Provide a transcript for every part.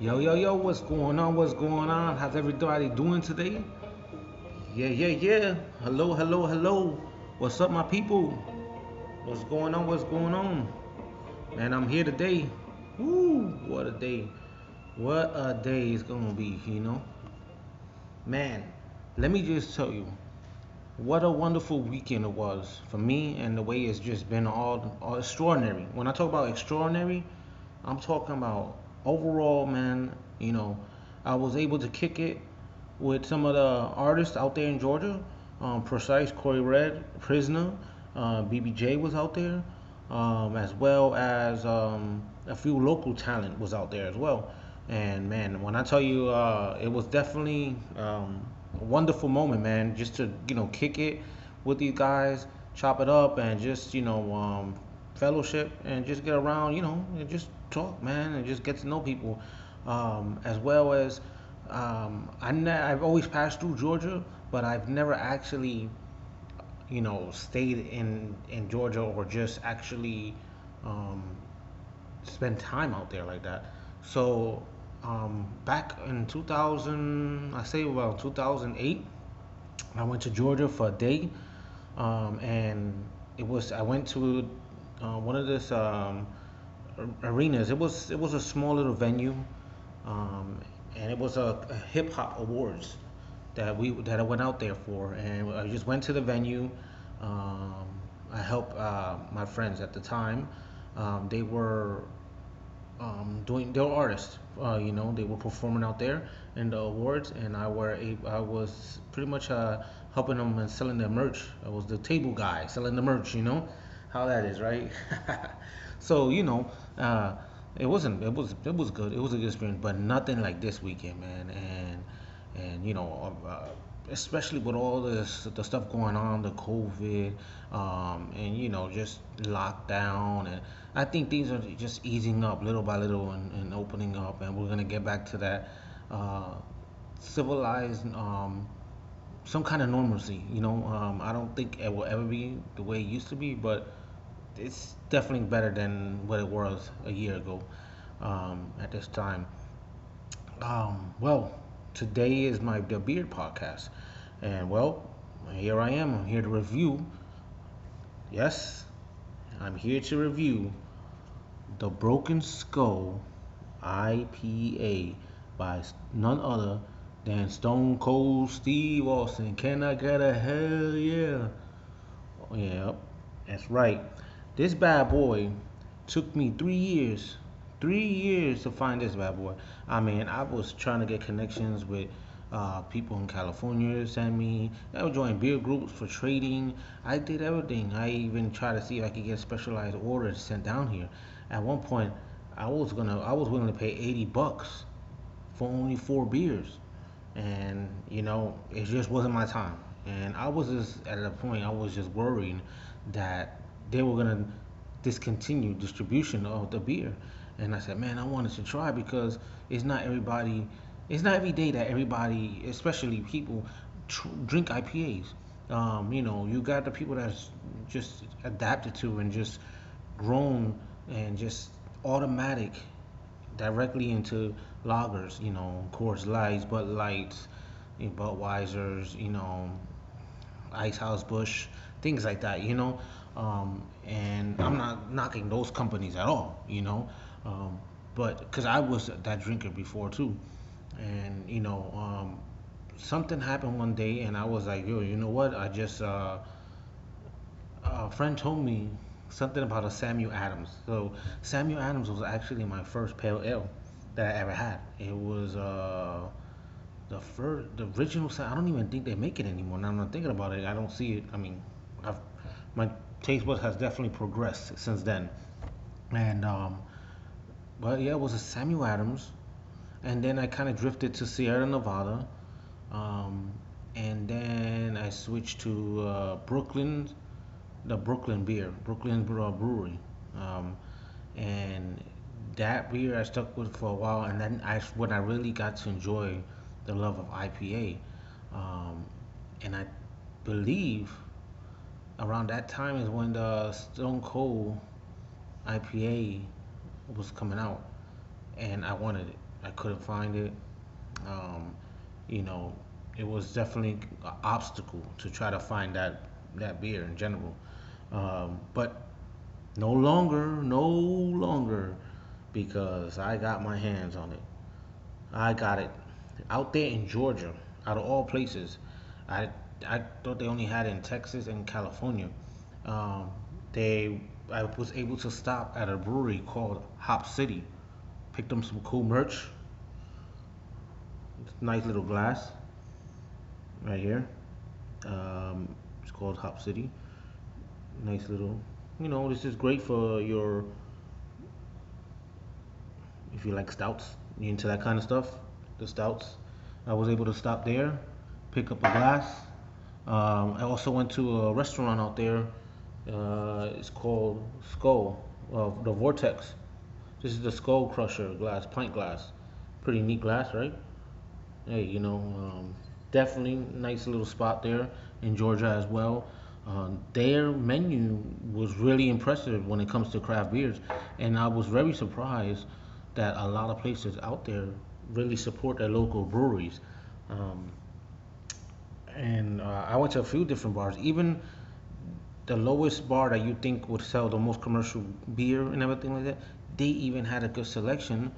Yo, yo, yo, what's going on? What's going on? How's everybody doing today? Yeah, yeah, yeah. Hello, hello, hello. What's up, my people? What's going on? What's going on? Man, I'm here today. Woo, what a day. What a day it's gonna be. Man, let me just tell you, what a wonderful weekend it was for me, and the way it's just been all extraordinary. When I talk about extraordinary, I'm talking about overall, man. You know, I was able to kick it with some of the artists out there in Georgia. Precise, Corey Red, Prisoner, BBJ was out there, as well as a few local talent was out there as well. And man, when I tell you, it was definitely a wonderful moment, man. Just to kick it with these guys, chop it up, and just fellowship and just get around, and just talk, man, and just get to know people, as well as I've always passed through Georgia, but I've never actually, stayed in Georgia or just actually um, spend time out there like that. So back in 2000, I say about 2008, I went to Georgia for a day, and I went to one of this arenas. It was a small little venue, um, and it was a hip hop awards that I went out there for, and I just went to the venue. Um, I helped my friends at the time. They were they were artists. They were performing out there in the awards, and I was pretty much helping them and selling their merch. I was the table guy selling the merch. You know how that is, right? So uh, it was good. It was a good experience, but nothing like this weekend, man. And especially with all the stuff going on, the COVID, and just lockdown, and I think things are just easing up little by little and opening up, and we're gonna get back to that uh, civilized, some kind of normalcy. I don't think it will ever be the way it used to be, but it's definitely better than what it was a year ago, at this time. Well, today is my the Beard podcast, and well, here I am. I'm here to review. Yes, I'm here to review the Broken Skull IPA by none other than Stone Cold Steve Austin. Can I get a hell yeah? Yeah, that's right. This bad boy took me 3 years, 3 years to find this bad boy. I mean, I was trying to get connections with people in California to send me. I was joining beer groups for trading. I did everything. I even tried to see if I could get specialized orders sent down here. At one point, I was willing to pay $80 for only 4 beers, and it just wasn't my time. And I was just at a point, I was just worried that they were gonna discontinue distribution of the beer. And I said, man, I wanted to try because it's not everybody, it's not every day that everybody, especially people, drink IPAs. You got the people that's just adapted to and just grown and just automatic directly into lagers, Coors Lights, Bud Lights, Budweisers, Ice House Bush, things like that. And I'm not knocking those companies at all. Um, but because I was that drinker before too, and something happened one day, and I was like, yo, you know what? A friend told me something about a Samuel Adams. So Samuel Adams was actually my first pale ale that I ever had. It was the original. I don't even think they make it anymore. Now I'm thinking about it. I don't see it. I mean, I've, my taste bud has definitely progressed since then. And but yeah, it was a Samuel Adams, and then I kind of drifted to Sierra Nevada, um, and then I switched to the Brooklyn beer, Brooklyn Brewery, um, and that beer I stuck with for a while, and then when I really got to enjoy the love of IPA, and I believe around that time is when the Stone Cold IPA was coming out, and I wanted it. I couldn't find it. Um, you know, it was definitely an obstacle to try to find that beer in general. But no longer, no longer, because I got my hands on it. I got it out there in Georgia, out of all places. I I thought they only had it in Texas and California. Um, they I was able to stop at a brewery called Hop City. Picked them some cool merch. Nice little glass right here. It's called Hop City. Nice little. This is great for your if you like stouts. You into that kind of stuff? The stouts. I was able to stop there, pick up a glass. I also went to a restaurant out there. It's called Skull, the Vortex. This is the Skull Crusher glass, pint glass. Pretty neat glass, right? Hey, definitely nice little spot there in Georgia as well. Their menu was really impressive when it comes to craft beers, and I was very surprised that a lot of places out there really support their local breweries. Um, and I went to a few different bars. Even the lowest bar that you think would sell the most commercial beer and everything like that, they even had a good selection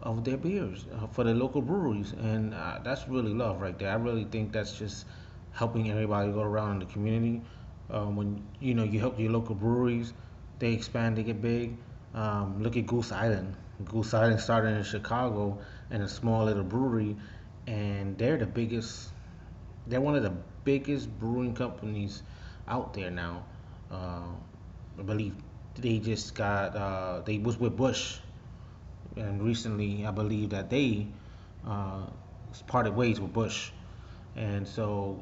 of their beers for the local breweries, and that's really love right there. I really think that's just helping everybody go around in the community. When you help your local breweries, they expand, they get big. Look at Goose Island. Goose Island started in Chicago in a small little brewery, and they're the biggest. They're one of the biggest brewing companies out there now. Uh, I believe they just got. They was with Bush, and recently I believe that they uh, parted ways with Bush, and so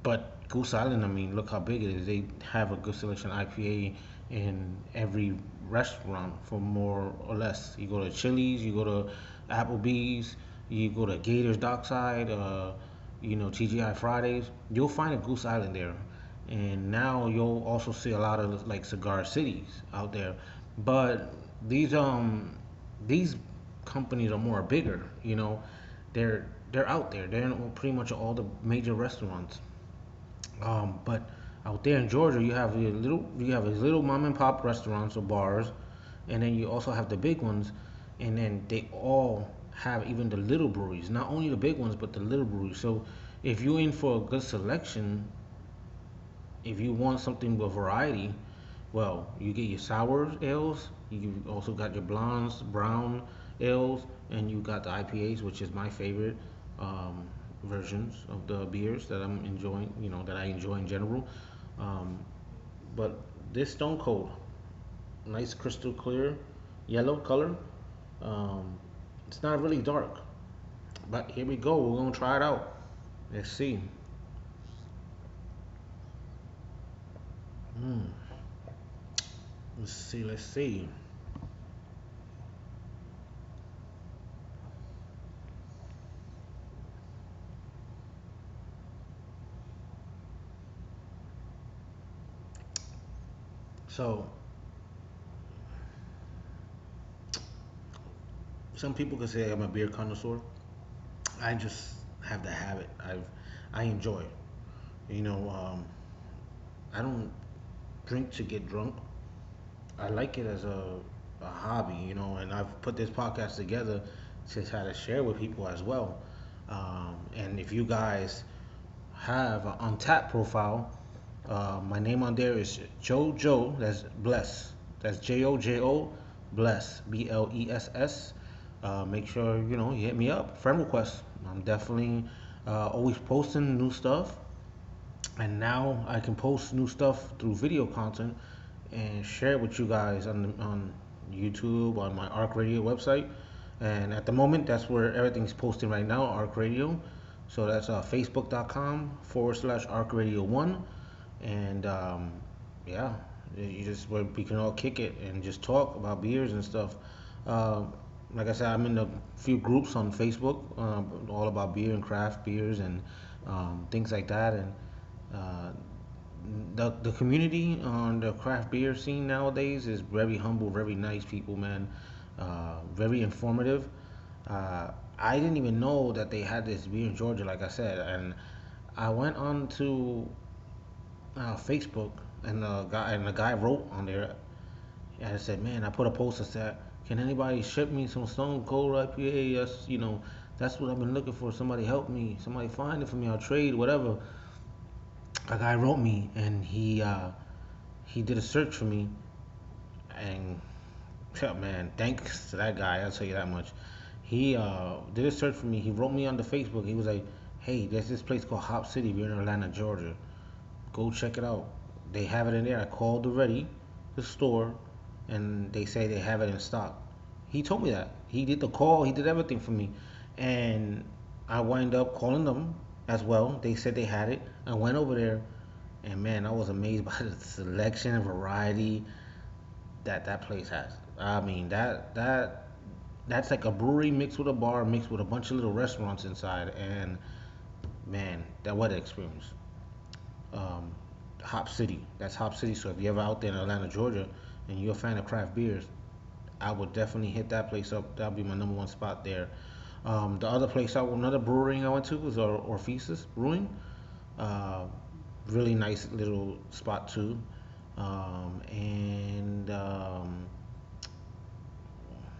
but Goose Island, I mean, look how big it is. They have a good selection of IPA in every restaurant for more or less. You go to Chili's, you go to Applebee's, you go to Gators Dockside, TGI Fridays. You'll find a Goose Island there, and now you'll also see a lot of like cigar cities out there. But these um these companies are more bigger. They're out there. They're in pretty much all the major restaurants. But out there in Georgia, you have these little mom and pop restaurants or bars, and then you also have the big ones, and then they all have even the little breweries. Not only the big ones, but the little breweries. So if you're in for a good selection, if you want something with variety, well, you get your sour ales. You also got your blondes, brown ales, and you got the IPAs, which is my favorite um, versions of the beers that I'm enjoying. That I enjoy in general. Um, but this Stone Cold, nice crystal clear, yellow color. Um, it's not really dark, but here we go. We're gonna try it out. Let's see. Mm, let's see. Let's see. So some people could say I'm a beer connoisseur. I just have the habit. I enjoy it. You know, I don't drink to get drunk. I like it as a hobby. And I've put this podcast together to try to share with people as well. And if you guys have an Untapped profile, my name on there is Jojo. That's Bless. That's Jojo Bless. Bless. Make sure you hit me up. Friend request. I'm definitely always posting new stuff, and now I can post new stuff through video content and share it with you guys on YouTube, on my Arc Radio website. And at the moment, that's where everything's posted right now, Arc Radio. So that's facebook.com/, Arc Radio 1. And yeah, you just where we can all kick it and just talk about beers and stuff. Uh, like I said, I'm in a few groups on Facebook, all about beer and craft beers and things like that. And uh, the community on the craft beer scene nowadays is very humble, very nice people, man. Very informative. Uh, I didn't even know that they had this beer in Georgia, like I said, and I went on to Facebook, and the guy wrote on there, and I said, man, I put a post that said, can anybody ship me some Stone Cold IPA? That's what I've been looking for. Somebody help me. Somebody find it for me. I'll trade whatever. A guy wrote me, and he did a search for me, and yeah, man, thanks to that guy. I'll tell you that much. He did a search for me. He wrote me on the Facebook. He was like, hey, there's this place called Hop City. We're in Atlanta, Georgia. Go check it out. They have it in there. I called already, the store, and they say they have it in stock. He told me that. He did the call. He did everything for me, and I wind up calling them as well. They said they had it. I went over there, and man, I was amazed by the selection and variety that that place has. I mean, that's like a brewery mixed with a bar mixed with a bunch of little restaurants inside, and man, that what an experience. um, Hop City. That's Hop City. So if you're ever out there in Atlanta, Georgia, and you're a fan of craft beers, I would definitely hit that place up. That'll be my number one spot there. The other place, another brewing I went to was Orpheus Brewing. Uh, Really nice little spot too. And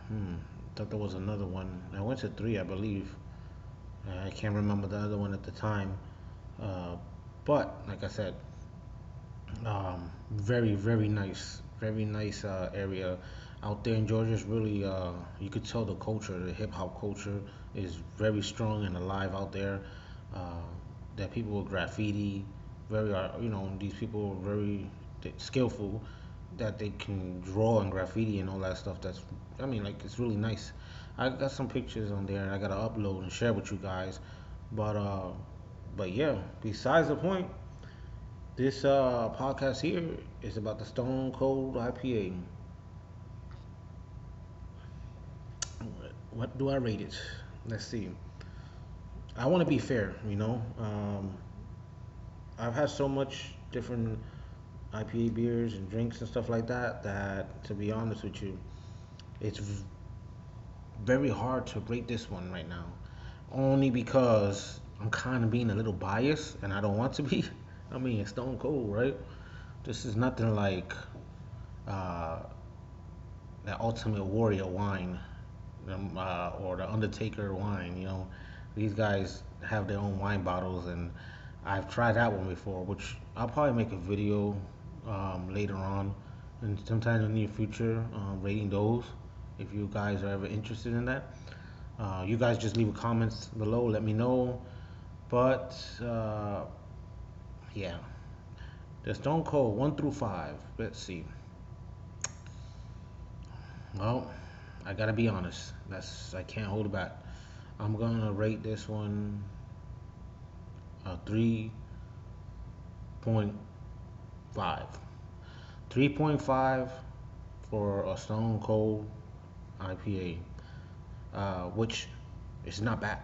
hmm, thought there was another one. I went to three, I believe. I can't remember the other one at the time. Uh, but like I said, very nice area out there in Georgia. Is really you could tell the culture, the hip hop culture is very strong and alive out there. Uh, that people with graffiti, these people are very skillful, that they can draw and graffiti and all that stuff. I mean, like it's really nice. I got some pictures on there, and I gotta upload and share with you guys. But uh, but yeah, besides the point, this podcast here is about the Stone Cold IPA. What do I rate it? Let's see. I want to be fair, you know. I've had so much different IPA beers and drinks and stuff like that that, to be honest with you, it's very hard to rate this one right now. Only because I'm kind of being a little biased, and I don't want to be. I mean, it's Stone Cold, right? This is nothing like uh, that Ultimate Warrior wine, or the Undertaker wine. These guys have their own wine bottles, and I've tried that one before, which I'll probably make a video later on, and sometime in the near future, rating those. If you guys are ever interested in that, you guys just leave a comments below. Let me know. But yeah, the Stone Cold 1 through 5. Let's see. Well, I gotta be honest. I can't hold it back. I'm gonna rate this one a 3.5. 3.5 for a Stone Cold IPA, which is not bad.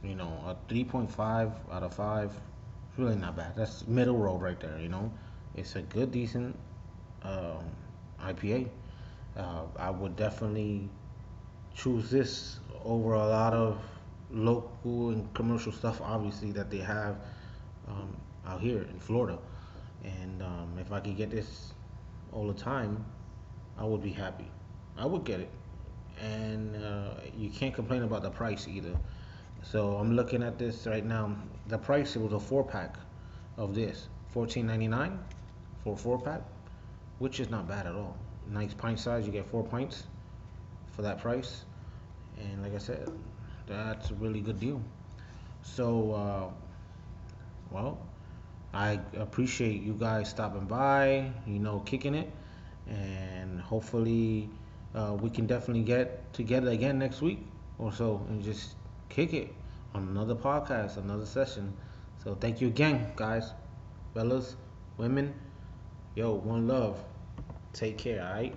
A 3.5 out of 5, it's really not bad. That's middle road right there. It's a good, decent um, IPA. I would definitely choose this over a lot of local and commercial stuff, obviously, that they have out here in Florida. And if I could get this all the time, I would be happy. I would get it. And you can't complain about the price either. So I'm looking at this right now. The price, it was a 4 pack of this, 14.99 for a 4 pack, which is not bad at all. Nice pint size. You get 4 pints for that price, and like I said, that's a really good deal. So, well, I appreciate you guys stopping by, kicking it, and hopefully we can definitely get together again next week or so and just kick it on another podcast, another session. So thank you again, guys, fellas, women. Yo, one love. Take care, all right?